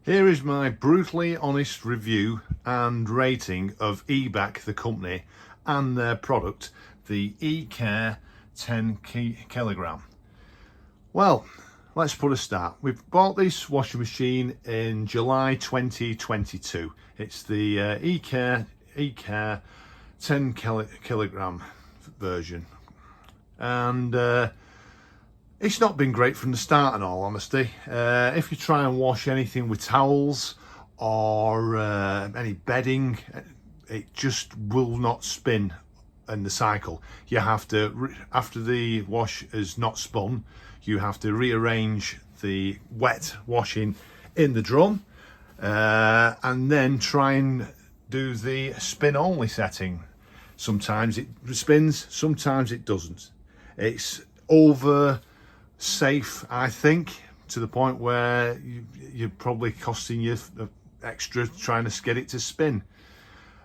Here is my brutally honest review and rating of EBac, the company, and their product, the eCare 10 kilogram. Well, let's put a start. We've bought this washing machine in July 2022. It's the eCare 10 kilogram version. And it's not been great from the start, in all honesty. If you try and wash anything with towels or any bedding, it just will not spin in the cycle. You have to, after the wash is not spun, you have to rearrange the wet washing in the drum and then try and do the spin only setting. Sometimes it spins, sometimes it doesn't. It's over safe, I think, to the point where you're probably costing you extra trying to get it to spin.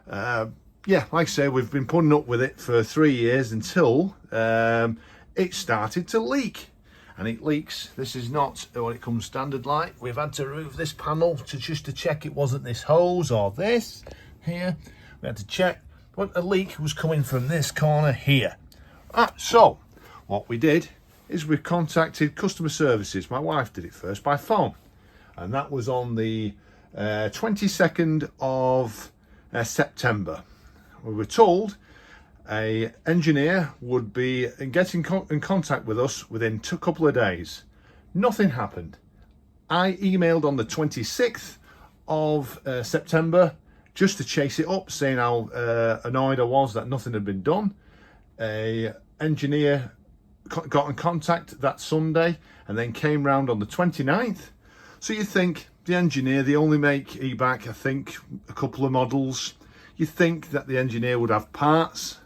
Yeah, like I say, we've been putting up with it for 3 years until it started to leak. And it leaks. This is not what it comes standard like. We've had to remove this panel just to check it wasn't this hose or this here. We had to check, but a leak was coming from this corner here. So what we did is we contacted customer services. My wife did it first by phone, and that was on the 22nd of September. We were told an engineer would be getting in contact with us within a couple of days. Nothing happened. I emailed on the 26th of September just to chase it up, saying how annoyed I was that nothing had been done. An engineer got in contact that Sunday and then came round on the 29th. So you think the engineer, they only make EBac, I think, a couple of models. You think that the engineer would have parts,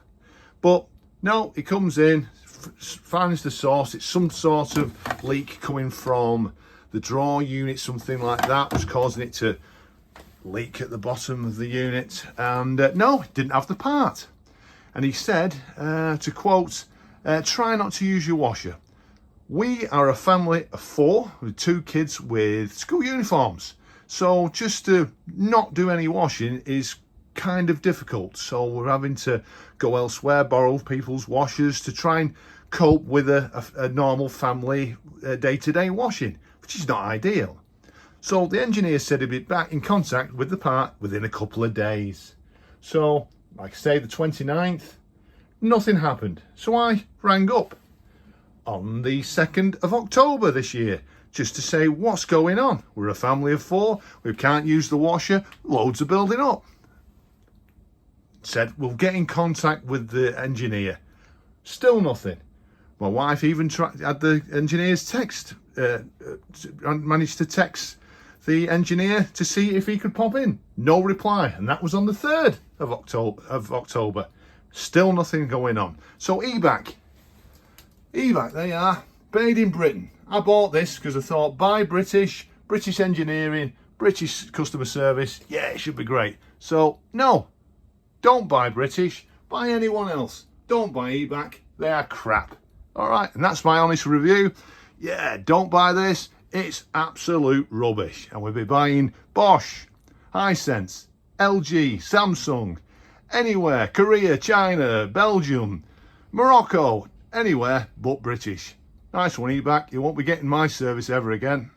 but no, he comes in, finds the source. It's some sort of leak coming from the drawer unit, something like that was causing it to leak at the bottom of the unit. And no, it didn't have the part. And he said, to quote, try not to use your washer. We are a family of 4 with 2 kids with school uniforms. So just to not do any washing is kind of difficult. So we're having to go elsewhere, borrow people's washers to try and cope with a normal family day-to-day washing, which is not ideal. So the engineer said he'd be back in contact with the part within a couple of days. So, like I say, the 29th, nothing happened. So I rang up on the 2nd of October this year just to say, what's going on? We're a family of 4, we can't use the washer, loads are building up. Said, we'll get in contact with the engineer. Still nothing. My wife even had the engineer's text, managed to text the engineer to see if he could pop in. No reply, and that was on the 3rd of October. Still nothing going on. So EBac, they are made in Britain. I bought this because I thought, buy British engineering, British customer service. Yeah, it should be great. So no, don't buy British, buy anyone else. Don't buy EBac, they are crap. All right, and that's my honest review. Yeah, don't buy this. It's absolute rubbish. And we'll be buying Bosch, Hisense, LG, Samsung, anywhere, Korea, China, Belgium, Morocco, anywhere but British. Nice one, EBac. You won't be getting my service ever again.